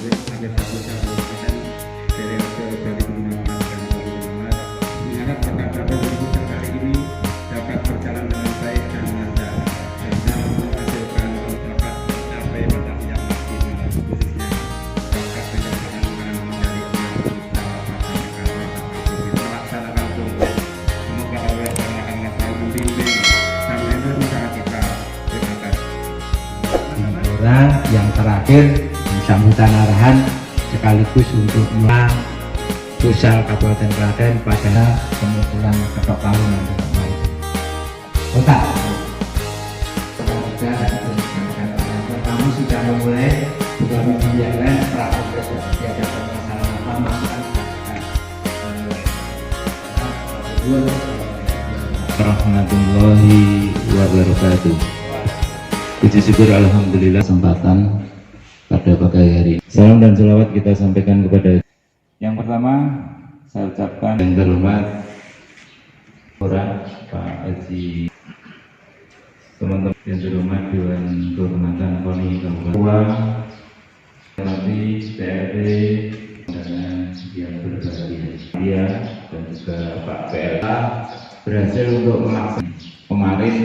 akhir tahun kita periode 2015 dan 2016 mengharap Jakarta Public kali ini dapat berjalan dengan baik dan lancar serta menghasilkan dapat mencapai prestasi yang maksimal khususnya bakat penyelenggaraan dari melaksanakan kongres. Semoga Allah akan selalu membimbing dan melindungi usaha kita. Terima kasih. Yang terakhir sambutan arahan sekaligus untuk Pusat Kabupaten Klaten pada pengumpulan ketok palu nanti kota. Kami sudah memulai bukan membiarkan praktek ada permasalahan masukan warahmatullahi wabarakatuh. Puji syukur alhamdulillah kesempatan pada pagi hari ini. Salam dan selawat kita sampaikan kepada yang pertama saya ucapkan yang terhormat orang Pak Haji, teman-teman yang terhormat Dewan Kehormatan KONI Kabupaten, nanti PRT dan yang berbahagia dan juga Pak PLA berhasil untuk melaksanakan kemarin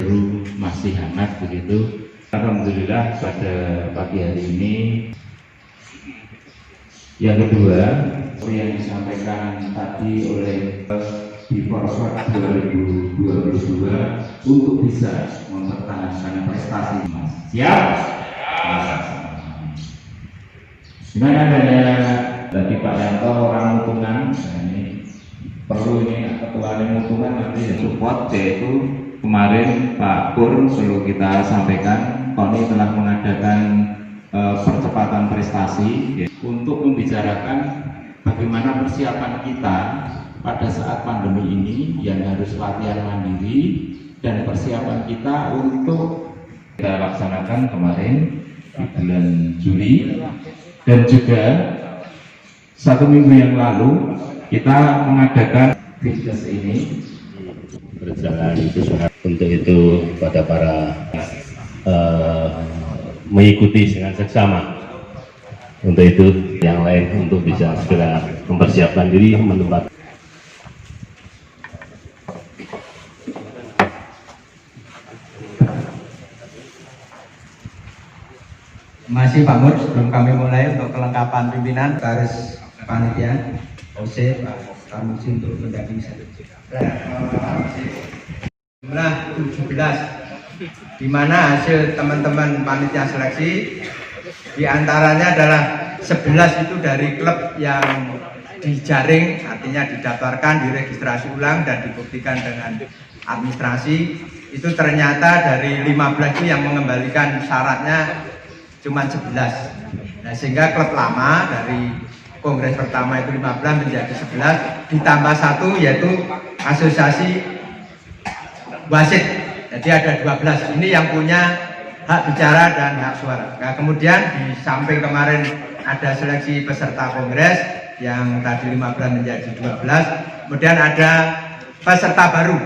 baru masih hangat begitu. Alhamdulillah pada pagi hari ini. Yang kedua, yang disampaikan tadi oleh di Forswat 2022 untuk bisa mempertahankan prestasi Mas. Siap? Dengan adanya tadi Pak Yanto orang Mutungan, ini perlu ini ketua Mutungan nanti support, yaitu kemarin Pak Pur perlu kita sampaikan KONI telah mengadakan percepatan prestasi untuk membicarakan bagaimana persiapan kita pada saat pandemi ini yang harus latihan mandiri dan persiapan kita untuk kita laksanakan kemarin di bulan Juli dan juga 1 minggu yang lalu kita mengadakan fitness ini berjalan untuk itu pada para mengikuti dengan seksama. Untuk itu yang lain untuk bisa segera mempersiapkan diri menempatkan. Masih Pak Mur, sebelum kami mulai untuk kelengkapan pimpinan garis panitia OC Pak Tarmusi untuk mendampingi saya. Jumlah 17 di mana hasil teman-teman panitia seleksi diantaranya adalah 11 itu dari klub yang dijaring, artinya didaftarkan, diregistrasi ulang dan dibuktikan dengan administrasi. Itu ternyata dari 15 itu yang mengembalikan syaratnya cuma 11. Nah, sehingga klub lama dari kongres pertama itu 15 menjadi 11 ditambah 1 yaitu asosiasi wasit. Jadi ada 12. Ini yang punya hak bicara dan hak suara. Nah, kemudian di samping kemarin ada seleksi peserta kongres yang tadi 15 menjadi 12. Kemudian ada peserta baru.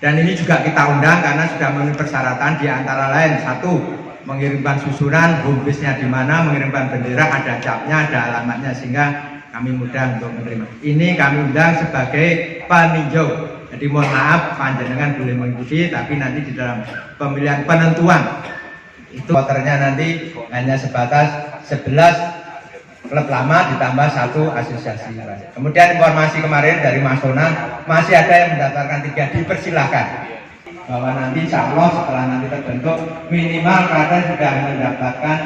Dan ini juga kita undang karena sudah memenuhi persyaratan, di antara lain 1 mengirimkan susunan, home base-nya di mana, mengirimkan bendera, ada capnya, ada alamatnya, sehingga kami mudah untuk menerima. Ini kami undang sebagai peninjau. Jadi mohon maaf, panjenengan boleh mengikuti, tapi nanti di dalam pemilihan penentuan itu voternya nanti hanya sebatas 11 klub lama ditambah 1 asosiasi. Kemudian informasi kemarin dari Mas Sona, masih ada yang mendaftarkan 3, dipersilahkan. Bahwa nanti insya Allah setelah nanti terbentuk minimal Klaten sudah mendapatkan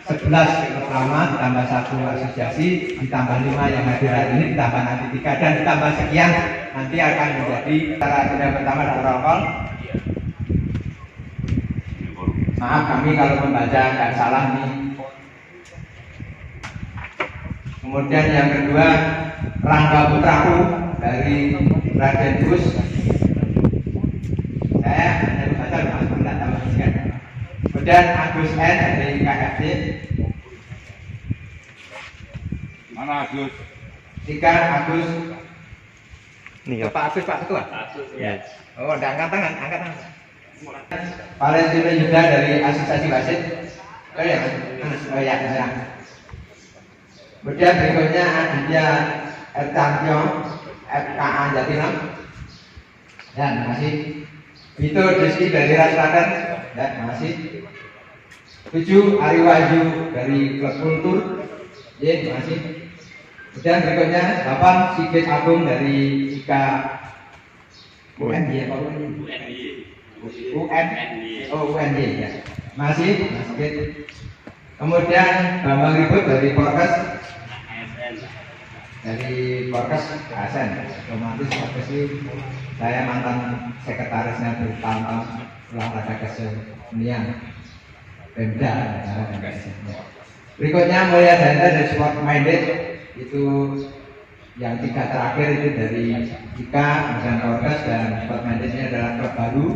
11 klub lama ditambah 1 asosiasi ditambah 5 yang hadir hari ini ditambah nanti 3 dan ditambah sekian nanti akan menjadi cara yang pertama ada roll call. Maaf kami kalau membaca nggak salah nih. Kemudian yang kedua Rangga Putraku dari Raden Gus. Saya hanya membaca Mas Bunda tambahkan. Kemudian Agus N dari KFC. Mana Agus? 3 Agus. Nih, Pak Agus, Pak Ketua. Ya. Oh, ada angkat tangan, angkat tangan. Valentino juga dari Asosiasi Wasit. Oh ya, ya. Kemudian berikutnya Aditya Ertantyo, FKA Jatinang. Ya, terima kasih. Itu Rizky dari Rasladan. Ya, terima kasih. 7 Ari Wahyu dari Klub Kultur. Ya, terima kasih. Kemudian berikutnya 8 Sigit Agung dari IKA UNY. UNY ya. Masih Sigit. Kemudian Bambang Ribut dari Porkes. Dari Porkes ASN. Otomatis Porkes itu saya mantan sekretarisnya bertahun-tahun olahraga kesenian Pemda. Berikutnya Mulia Janda dari Sport Minded, itu yang 3 terakhir itu dari Ika, kemudian Porkes, dan Sport Minded ini adalah klub baru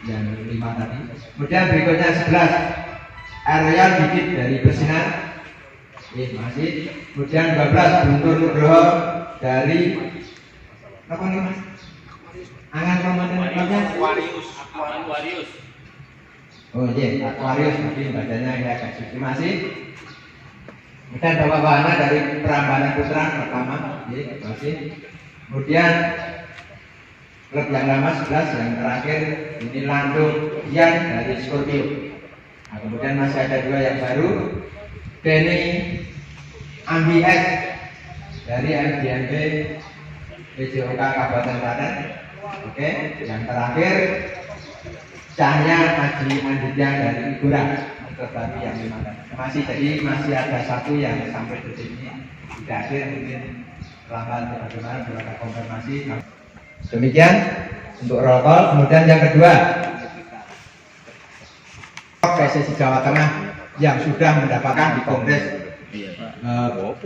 yang 5 tadi. Kemudian berikutnya 11 Ariel Dikit dari Bersinar. Terima kasih. Kemudian 12 Guntur Nugroho dari apa nih Mas? Angan Komandan Klubnya Aquarius. Oh iya, Aquarius, tapi badannya agak kecil. Terima kasih. Kemudian Bapak Wahana dari Prambanan Putra pertama. Terima kasih. Kemudian klub yang lama 11, yang terakhir ini Lando Ian dari Scorpio. Nah, kemudian masih ada 2 yang baru, Denny Ambi S dari MGMP PJOK Kabupaten Klaten. Oke, yang terakhir Cahya Haji Anditya dari Igura, terbaru yang 5. Masih, jadi masih ada 1 yang sampai detik ini tidak hadir, mungkin lambat bagaimana berada konfirmasi. Demikian untuk roll call. Kemudian yang kedua, PSSI Jawa Tengah yang sudah mendapatkan di Kongres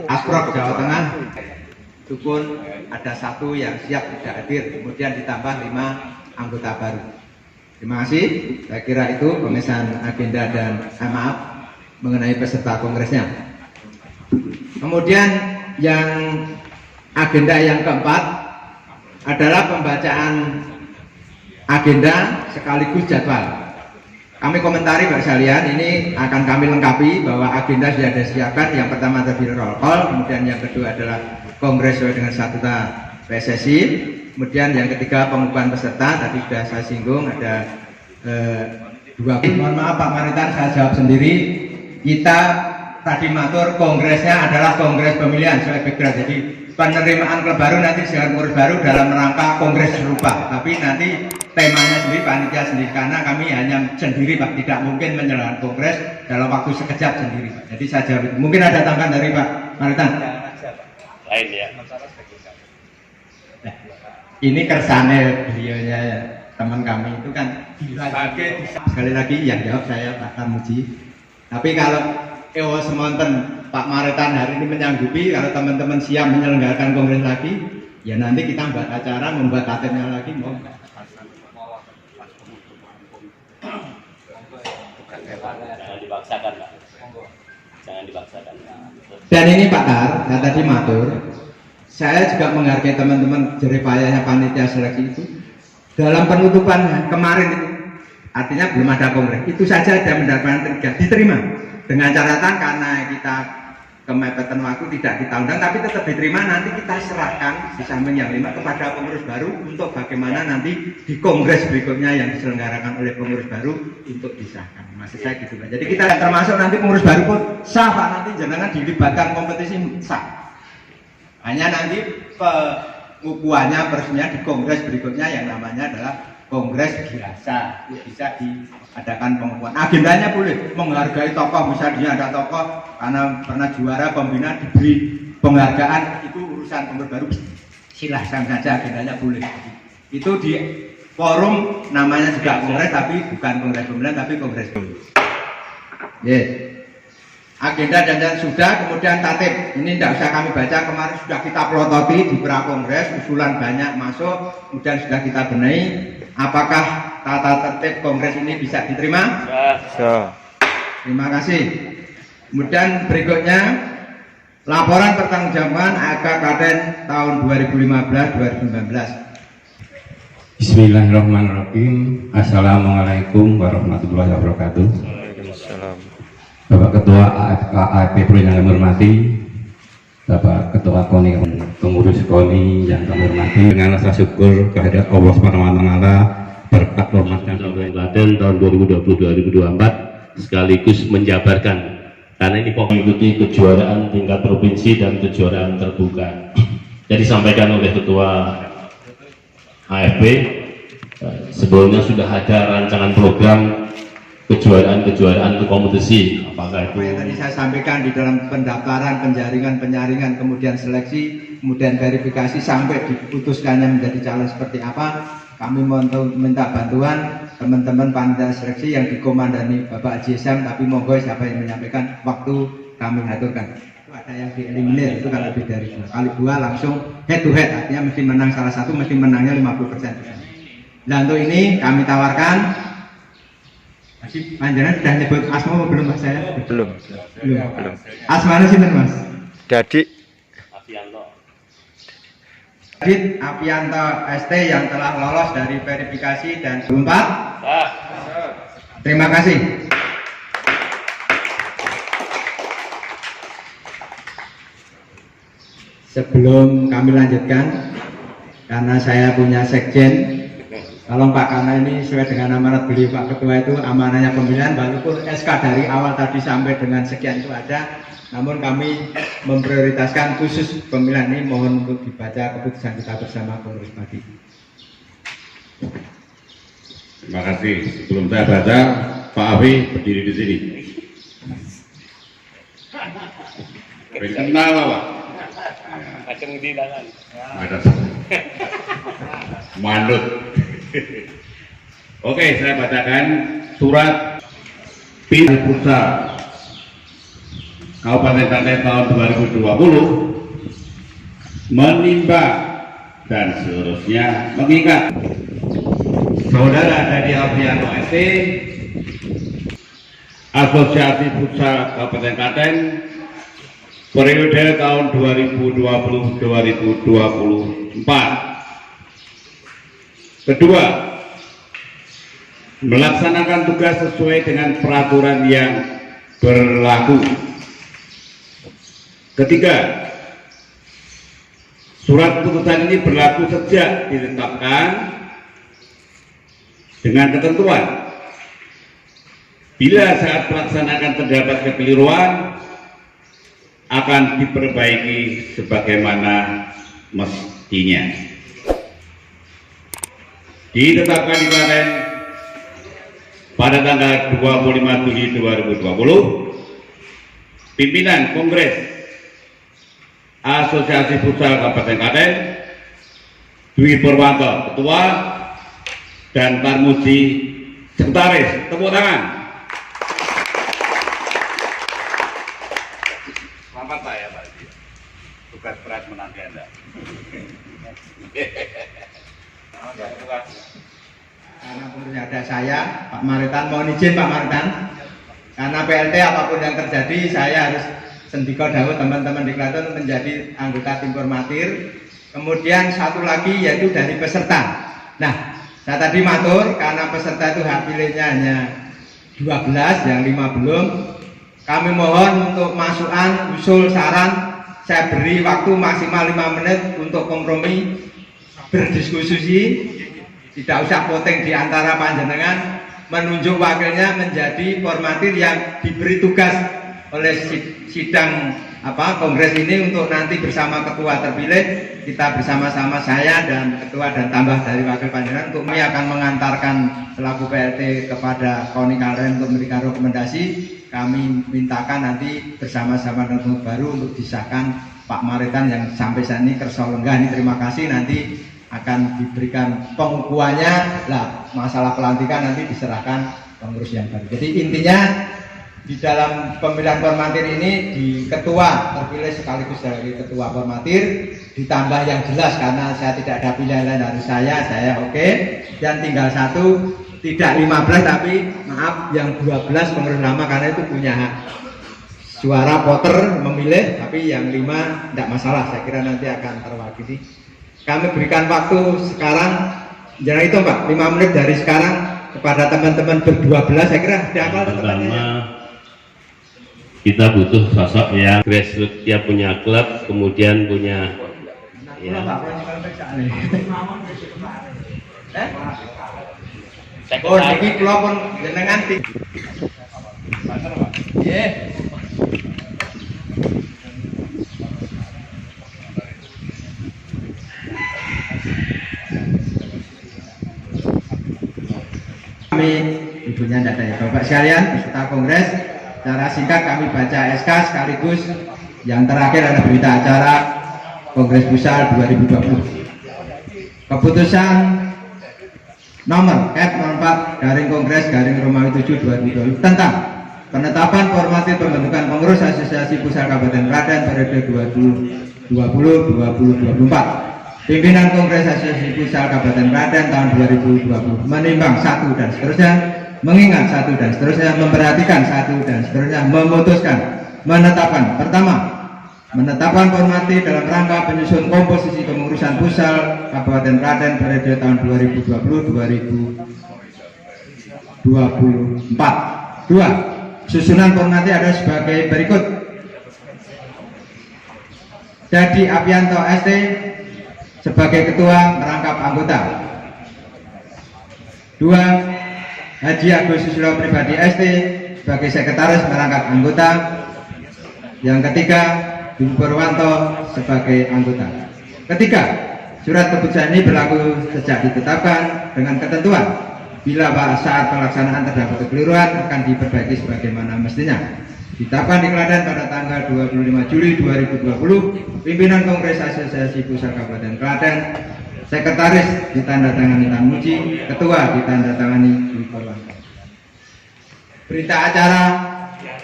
Asprov Jawa Tengah itu pun ada 1 yang siap tidak hadir, kemudian ditambah 5 anggota baru. Terima kasih. Saya kira itu pemesanan agenda dan maaf mengenai peserta kongresnya. Kemudian yang agenda yang keempat adalah pembacaan agenda sekaligus jadwal. Kami komentari Pak sekalian, ini akan kami lengkapi bahwa agenda sudah disiapkan. Yang pertama tadi roll call, kemudian yang kedua adalah kongres sesuai dengan statuta PSSI, kemudian yang ketiga pengukuhan peserta. Tadi sudah saya singgung ada 2. Mohon maaf Pak Maritan, saya jawab sendiri. Kita tadi matur kongresnya adalah kongres pemilihan sesuai background. Jadi penerimaan klub baru nanti dengan pengurus baru dalam rangka kongres serupa, tapi nanti temanya sendiri panitia sendiri, karena kami hanya sendiri Pak, tidak mungkin menyelenggarakan kongres dalam waktu sekejap sendiri Pak. Jadi saya jawab itu. Mungkin ada tambahan dari Pak Maritan? Lain ya. Nah, ini kersane beliaunya teman kami itu kan sekali lagi yang jawab saya Pak Tarmuji. Tapi kalau semonten Pak Maritan hari ini menyanggupi, kalau teman-teman siap menyelenggarakan kongres lagi, ya nanti kita membuat acara, membuat tatipnya lagi, mau. Jangan dipaksakan Pak. Jangan dipaksakan. Dan ini Pak Tar, saya tadi matur, saya juga menghargai teman-teman jeripayanya panitia seleksi itu. Dalam penutupan kemarin itu, artinya belum ada kongres, itu saja ada mendapatkan diterima dengan catatan karena kita kemepetan waktu tidak kita undang, tapi tetap diterima. Nanti kita serahkan di samping yang 5 kepada pengurus baru untuk bagaimana nanti di kongres berikutnya yang diselenggarakan oleh pengurus baru untuk disahkan. Maksud saya gitu Pak. Jadi kita termasuk nanti pengurus baru pun sah Pak, nanti jangan dilibatkan kompetisi sah. Hanya nanti pengukuhannya peresmian di kongres berikutnya yang namanya adalah kongres biasa, bisa diadakan pengukuhan. Agendanya boleh menghargai tokoh, misalnya ada tokoh karena pernah juara pembina diberi penghargaan, itu urusan pengurus baru, silahkan saja, agendanya boleh. Itu di forum namanya juga kongres, tapi bukan kongres pemilihan, tapi kongres. Agenda dan sudah, kemudian tatip ini tidak usah kami baca, kemarin sudah kita pelototi di pra-kongres, usulan banyak masuk, kemudian sudah kita benahi. Apakah tata tertib kongres ini bisa diterima? Ya. Terima kasih. Kemudian berikutnya laporan pertanggungjawaban AK Klaten tahun 2015-2019. Bismillahirrahmanirrahim. Assalamualaikum warahmatullahi wabarakatuh. Waalaikumsalam. Bapak Ketua AFP Pro yang kami hormati, Bapak Ketua KONI, pengurus KONI yang kami hormati, dengan rasa syukur kehadirat Allah SWT, berkat rahmat dan Kabupaten tahun 2020-2024 sekaligus menjabarkan, karena ini mengikuti kejuaraan tingkat provinsi dan kejuaraan terbuka. Jadi disampaikan oleh Ketua AFP, sebelumnya sudah ada rancangan program kejuaraan untuk kompetisi, apakah itu yang tadi saya sampaikan di dalam pendaftaran, penjaringan, kemudian seleksi, kemudian verifikasi sampai diputuskannya menjadi calon seperti apa. Kami minta bantuan teman-teman panitia seleksi yang dikomandani Bapak Haji Syam, tapi monggo siapa yang menyampaikan, waktu kami aturkan. Itu ada yang dieliminir, itu kalau lebih dari 2 kali 2 langsung head to head, artinya mesti menang salah satu, mesti menangnya 50%. Dan untuk ini kami tawarkan, Panjenengan sudah nyebut asma belum Mas saya? Belum. Asmanya sih Mas? Jadi Dadit Apianto ST yang telah lolos dari verifikasi dan 4. Terima kasih. Sebelum kami lanjutkan, karena saya punya sekjen, tolong Pak, karena ini sesuai dengan amanat beliau Pak Ketua, itu amanahnya pemilihan, walaupun SK dari awal tadi sampai dengan sekian itu ada, namun kami memprioritaskan khusus pemilihan ini, mohon untuk dibaca keputusan kita bersama pengurus pagi. Terima kasih. Sebelum saya baca, Pak Afi berdiri di sini. Kenal Pak? Kacang di dalam. Ada mandut. Oke, saya bacakan surat Pindah Pusat Kabupaten Klaten tahun 2020 menimba dan seterusnya mengikat Saudara Dadi Aprianto ST, Asosiasi Futsal Kabupaten Klaten periode tahun 2020-2024. Kedua, melaksanakan tugas sesuai dengan peraturan yang berlaku. Ketiga, surat putusan ini berlaku sejak ditetapkan dengan ketentuan. Bila saat melaksanakan terdapat kekeliruan, akan diperbaiki sebagaimana mestinya. Ditetapkan di Klaten pada tanggal 25 Juli 2020, pimpinan Kongres Asosiasi Futsal Kabupaten Klaten, Dwi Purwanto Ketua, dan Tarmuji Sekretaris. Tepuk tangan. Selamat Pak ya Pak. Tugas berat menanti Anda. Karena pengurusnya ada saya, Pak Maritan, mohon izin Pak Maritan, karena PLT apapun yang terjadi saya harus sendiko dahulu teman-teman di Klaten menjadi anggota tim formatir. Kemudian satu lagi yaitu dari peserta. Nah, saya tadi matur karena peserta itu hak pilihnya hanya 12, yang 5 belum. Kami mohon untuk masukan, usul, saran, saya beri waktu maksimal 5 menit untuk kompromi, berdiskusi, tidak usah voting di antara panjenengan, menunjuk wakilnya menjadi formatir yang diberi tugas oleh sidang kongres ini untuk nanti bersama ketua terpilih, kita bersama-sama saya dan ketua dan tambah dari wakil panjenengan untuk kami akan mengantarkan selaku PLT kepada KONI Klaten untuk memberikan rekomendasi. Kami mintakan nanti bersama-sama dengan baru untuk disahkan Pak Maritan yang sampai saat ini kersa lenggah ini, terima kasih, nanti akan diberikan pengukuhannya. Lah, masalah pelantikan nanti diserahkan pengurus yang baru. Jadi intinya di dalam pemilihan formatir ini di ketua terpilih sekaligus dari ketua formatir ditambah yang jelas karena saya tidak ada pilihan lain dari saya oke. Dan tinggal satu, tidak 15 tapi maaf yang 12 pengurus lama karena itu punya hak suara voter memilih, tapi yang 5 tidak masalah, saya kira nanti akan terwakili. Kami berikan waktu sekarang, jangan itu Pak, 5 menit dari sekarang kepada teman-teman ber-12, saya kira sudah hafal teman-temannya. kita butuh sosok yang grassroots, dia punya klub, kemudian punya ya. Oh, niki kula pun jenengan nggih. Kami ibunya tidak ada ya, Bapak sekalian, peserta kongres. Secara singkat kami baca SK sekaligus yang terakhir ada berita acara Kongres Pusat 2020. Keputusan nomor F04/Kongres/Romawi 7/2020 tentang penetapan formatif pembentukan pengurus Asosiasi Pusat Kabupaten Klaten periode 2020-2024. Pimpinan Kongres Asosiasi Pusat Kabupaten Klaten tahun 2020 menimbang satu dan seterusnya, mengingat satu dan seterusnya, memperhatikan satu dan seterusnya, memutuskan menetapkan pertama, menetapkan formatif dalam rangka penyusun komposisi kepengurusan Pusat Kabupaten Klaten periode tahun 2020-2024. 2. Susunan formatif ada sebagai berikut. Dadi Apianto ST sebagai ketua merangkap anggota. 2. Haji Agus Susilo Pribadi ST sebagai sekretaris merangkap anggota. Yang ketiga, Ibu Purwanto sebagai anggota. Ketiga, surat keputusan ini berlaku sejak ditetapkan dengan ketentuan bila saat pelaksanaan terdapat kekeliruan akan diperbaiki sebagaimana mestinya. Ditetapkan di Klaten pada tanggal 25 Juli 2020, pimpinan Kongres Asosiasi Pusat Kabupaten Klaten, sekretaris ditandatangani Tan Muji, ketua ditandatangani Ibu Purwanto. Berita acara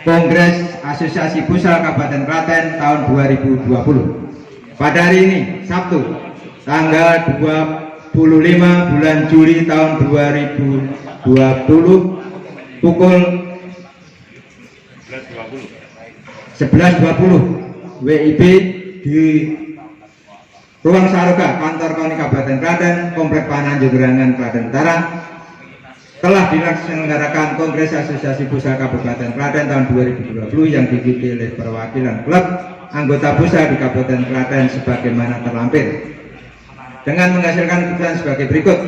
Kongres Asosiasi Pusat Kabupaten Klaten tahun 2020. Pada hari ini, Sabtu, tanggal 25 bulan Juli tahun 2020, pukul 11.20 WIB di Ruang Saroga, Kantor KONI Kabupaten Klaten, Komplek Pananjung Gerangan, Klaten Utara, telah dilaksanakan Kongres Asosiasi Pusat Kabupaten Klaten tahun 2020 yang diikuti oleh perwakilan klub anggota pusat di Kabupaten Klaten sebagaimana terlampir, dengan menghasilkan keputusan sebagai berikut.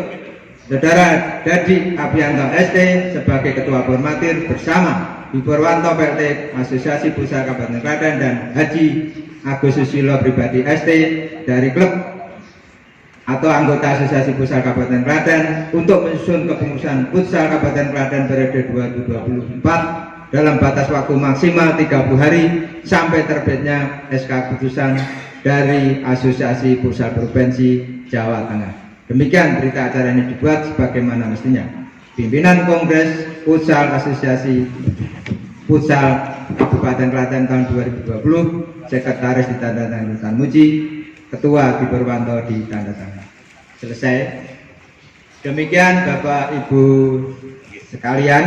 Saudara Dadi Apianto ST sebagai ketua formatir bersama Ibu Purwanto PLT Asosiasi Pusat Kabupaten Klaten dan Haji Agus Susilo Pribadi ST dari klub atau anggota Asosiasi Pusat Kabupaten Klaten untuk menyusun kepengurusan Futsal Kabupaten Klaten periode 2024 dalam batas waktu maksimal 30 hari sampai terbitnya SK keputusan dari Asosiasi Pusat Provinsi Jawa Tengah. Demikian berita acara ini dibuat sebagaimana mestinya. Pimpinan Kongres Futsal Asosiasi Futsal Kabupaten Klaten tahun 2020, sekretaris ditandatangani Tan Muji, ketua Ibu Purwanto ditandatangani. Selesai. Demikian Bapak Ibu sekalian,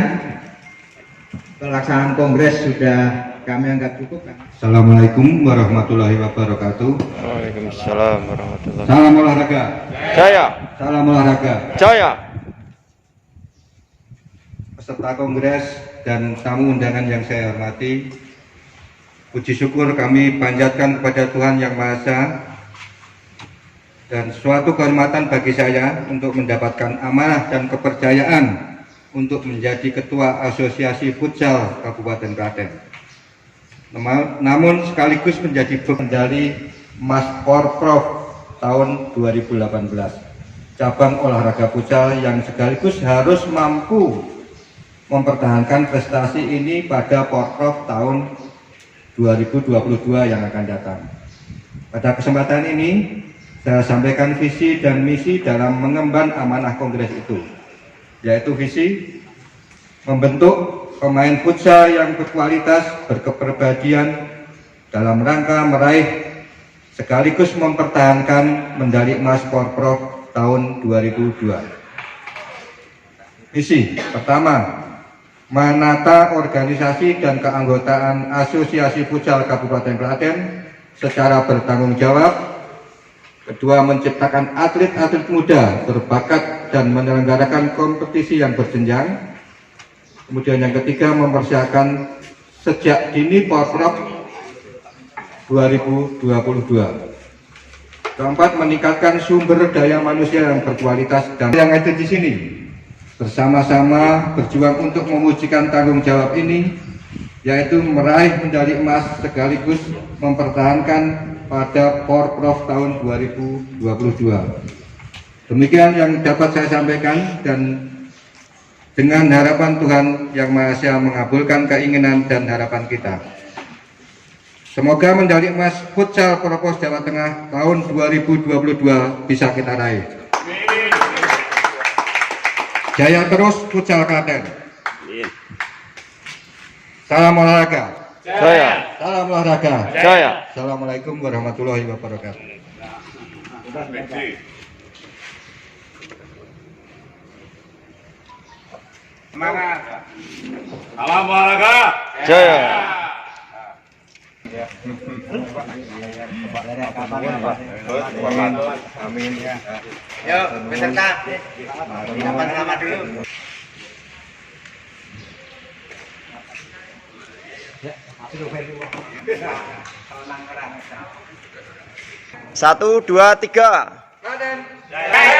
pelaksanaan kongres sudah kami anggap cukup. Assalamualaikum warahmatullahi wabarakatuh. Waalaikumsalam warahmatullahi wabarakatuh. Salam olahraga. Jaya. Salam olahraga. Jaya. Peserta kongres dan tamu undangan yang saya hormati, puji syukur kami panjatkan kepada Tuhan Yang Maha Esa, dan suatu kehormatan bagi saya untuk mendapatkan amanah dan kepercayaan untuk menjadi Ketua Asosiasi Futsal Kabupaten Klaten. Namun sekaligus menjadi medali Mas Porprov tahun 2018, cabang olahraga futsal yang sekaligus harus mampu mempertahankan prestasi ini pada Porprov tahun 2022 yang akan datang. Pada kesempatan ini saya sampaikan visi dan misi dalam mengemban amanah kongres itu, yaitu visi membentuk pemain futsal yang berkualitas, berkepribadian dalam rangka meraih sekaligus mempertahankan medali emas Porprov tahun 2002. Misi pertama, menata organisasi dan keanggotaan Asosiasi Futsal Kabupaten Klaten secara bertanggung jawab. Kedua, menciptakan atlet-atlet muda berbakat dan menyelenggarakan kompetisi yang berjenjang. Kemudian yang ketiga, mempersiapkan sejak dini Porprov 2022. Keempat, meningkatkan sumber daya manusia yang berkualitas dan yang ada di sini. Bersama-sama berjuang untuk mewujudkan tanggung jawab ini, yaitu meraih medali emas sekaligus mempertahankan pada Porprov tahun 2022. Demikian yang dapat saya sampaikan, dan dengan harapan Tuhan Yang Maha Esa mengabulkan keinginan dan harapan kita. Semoga medali emas futsal Propos Jawa Tengah tahun 2022 bisa kita raih. Jaya terus futsal Klaten. Salam olahraga. Jaya. Salam olahraga. Jaya. Assalamualaikum warahmatullahi wabarakatuh. Salam olahraga. Jaya. Amin. Yuk, peserta. Selamat dulu. Satu, dua, tiga. Klaten. Jaya.